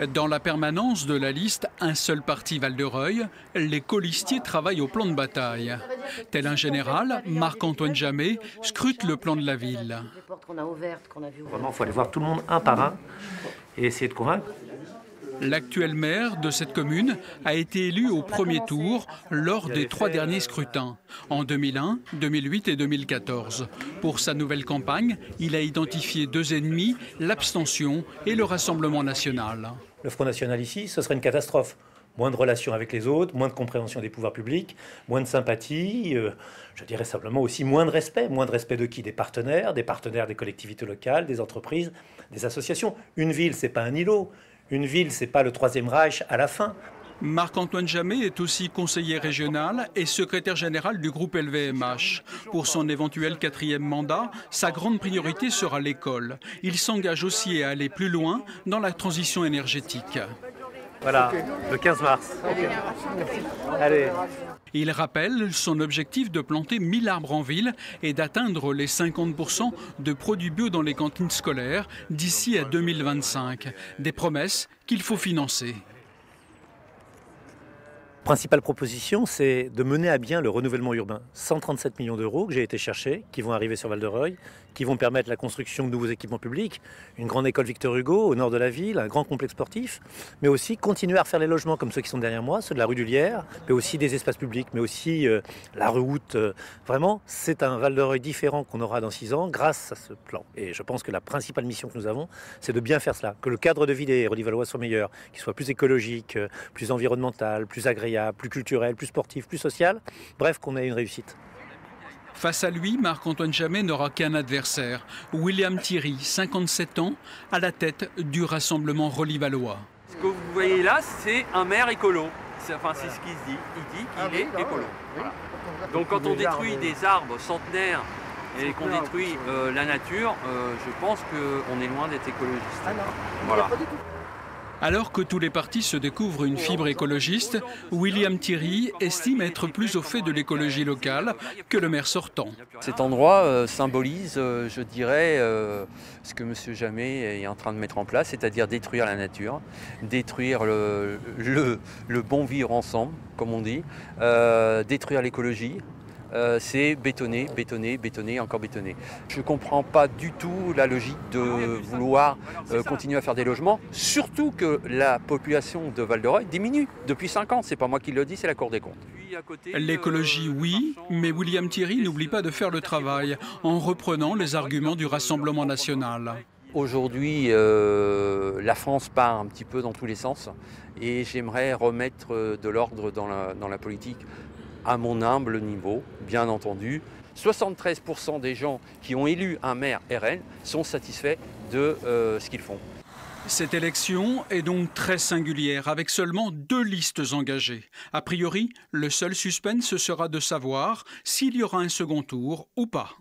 Dans la permanence de la liste Un seul parti Val-de-Reuil, les colistiers travaillent au plan de bataille. Tel un général, Marc-Antoine Jamet scrute le plan de la ville. Vraiment, il faut aller voir tout le monde un par un et essayer de convaincre. L'actuel maire de cette commune a été élu au premier tour lors des 3 derniers scrutins, en 2001, 2008 et 2014. Pour sa nouvelle campagne, il a identifié 2 ennemis, l'abstention et le Rassemblement national. Le Front national ici, ce serait une catastrophe. Moins de relations avec les autres, moins de compréhension des pouvoirs publics, moins de sympathie, je dirais simplement aussi moins de respect. Moins de respect de qui? Des partenaires des collectivités locales, des entreprises, des associations. Une ville, c'est pas un îlot. Une ville, c'est pas le Troisième Reich à la fin. Marc-Antoine Jamet est aussi conseiller régional et secrétaire général du groupe LVMH. Pour son éventuel 4e mandat, sa grande priorité sera l'école. Il s'engage aussi à aller plus loin dans la transition énergétique. Voilà, le 15 mars. Allez. Il rappelle son objectif de planter 1000 arbres en ville et d'atteindre les 50% de produits bio dans les cantines scolaires d'ici à 2025. Des promesses qu'il faut financer. Principale proposition, c'est de mener à bien le renouvellement urbain. 137 millions d'euros que j'ai été chercher, qui vont arriver sur Val-de-Reuil, qui vont permettre la construction de nouveaux équipements publics, une grande école Victor Hugo au nord de la ville, un grand complexe sportif, mais aussi continuer à refaire les logements comme ceux qui sont derrière moi, ceux de la rue du Lierre, mais aussi des espaces publics, mais aussi la route. Vraiment, c'est un Val-de-Reuil différent qu'on aura dans 6 ans grâce à ce plan. Et je pense que la principale mission que nous avons, c'est de bien faire cela, que le cadre de vie des Redivallois soit meilleur, qu'il soit plus écologique, plus environnemental, plus agréable, plus culturel, plus sportif, plus social. Bref, qu'on ait une réussite. Face à lui, Marc-Antoine Jamet n'aura qu'un adversaire, William Thierry, 57 ans, à la tête du Rassemblement Redivallois. Ce que vous voyez là, c'est un maire écolo. C'est ce qu'il se dit. Il dit qu'il est écolo. Voilà. Donc quand on détruit des arbres centenaires et qu'on détruit la nature, je pense qu'on est loin d'être écologiste. Voilà. Alors que tous les partis se découvrent une fibre écologiste, William Thierry estime être plus au fait de l'écologie locale que le maire sortant. Cet endroit symbolise, je dirais, ce que M. Jamet est en train de mettre en place, c'est-à-dire détruire la nature, détruire le bon vivre ensemble, comme on dit, détruire l'écologie. C'est bétonner, bétonner, bétonner, encore bétonner. Je ne comprends pas du tout la logique de vouloir continuer à faire des logements, surtout que la population de Val-de-Reuil diminue depuis 5 ans. C'est pas moi qui le dis, c'est la Cour des comptes. L'écologie, oui, mais William Thierry n'oublie pas de faire le travail en reprenant les arguments du Rassemblement national. Aujourd'hui, la France part un petit peu dans tous les sens et j'aimerais remettre de l'ordre dans la politique. À mon humble niveau, bien entendu, 73% des gens qui ont élu un maire RN sont satisfaits de ce qu'ils font. Cette élection est donc très singulière, avec seulement 2 listes engagées. A priori, le seul suspense sera de savoir s'il y aura un second tour ou pas.